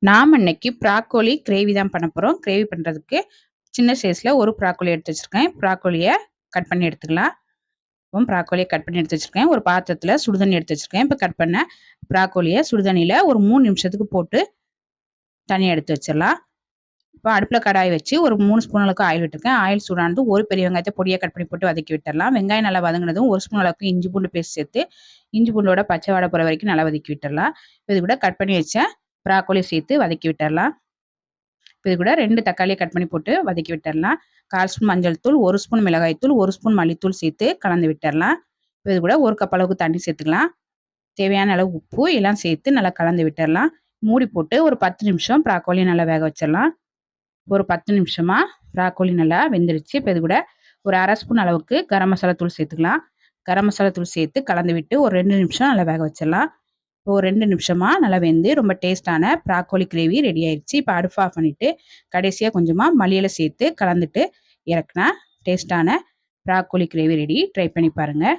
நாம் இன்னைக்கு broccoli gravy தான் பண்ண போகிறோம். கிரேவி பண்ணுறதுக்கு சின்ன சைஸில் ஒரு ப்ராக்கோலி எடுத்து வச்சுருக்கேன். ப்ராக்கோலியை கட் பண்ணி எடுத்துக்கலாம். இப்போ ப்ராக்கோலியை கட் பண்ணி எடுத்து வச்சுருக்கேன். ஒரு பாத்திரத்தில் சுடுதண்ணி எடுத்து வச்சுருக்கேன். இப்போ கட் பண்ண ப்ராக்கோலியை சுடுதண்ணியில் ஒரு 3 நிமிஷத்துக்கு போட்டு தனியாக எடுத்து வச்சிடலாம். இப்போ அடுப்பில் கடாய் வச்சு ஒரு 3 ஸ்பூன் அளவுக்கு ஆயில் விட்டுருக்கேன். ஆயில் சூடானது ஒரு பெரிய வெங்காயத்தை பொடியாக கட் பண்ணி போட்டு வதக்கி விட்டுடலாம். வெங்காயம் நல்லா வதங்கினதும் ஒரு ஸ்பூன் அளவுக்கு இஞ்சி பூண்டு பேஸ்ட் சேர்த்து இஞ்சி பூண்டோட பச்சை வாடை போகிற வரைக்கும் நல்லா வதக்கி விட்டுடலாம். இது கூட கட் பண்ணி வச்ச ப்ராக்கோலி சேர்த்து வதக்கி விட்டுடலாம். இது கூட 2 தக்காளியை கட் பண்ணி போட்டு வதக்கி விட்டுடலாம். 1/4 ஸ்பூன் மஞ்சள் தூள், 1 ஸ்பூன் மிளகாய் தூள், 1 ஸ்பூன் மல்லித்தூள் சேர்த்து கலந்து விட்டுடலாம். இது கூட 1 கப் அளவுக்கு தண்ணி சேர்த்துக்கலாம். தேவையான அளவு உப்பு எல்லாம் சேர்த்து நல்லா கலந்து விட்டுடலாம். மூடி போட்டு ஒரு 10 நிமிஷம் ப்ராக்கோலி நல்லா வேக வச்சிடலாம். ஒரு 10 நிமிஷமா ப்ராக்கோலி நல்லா வெந்துருச்சு. இப்போ இது கூட ஒரு 1/2 ஸ்பூன் அளவுக்கு கரம் மசாலா தூள் சேர்த்துக்கலாம். கரம் மசாலா தூள் சேர்த்து கலந்து விட்டு ஒரு 2 நிமிஷம் நல்லா வேக வச்சிடலாம். இப்போ ஒரு 2 நிமிஷமா நல்லா வெந்து ரொம்ப டேஸ்டான ப்ராக்கோலி கிரேவி ரெடி ஆயிடுச்சு. இப்போ அடுப்பு ஆஃப் பண்ணிட்டு கடைசியாக கொஞ்சமாக மல்லி இலை சேர்த்து கலந்துட்டு இறக்குனா டேஸ்டான ப்ராக்கோலி கிரேவி ரெடி. ட்ரை பண்ணி பாருங்கள்.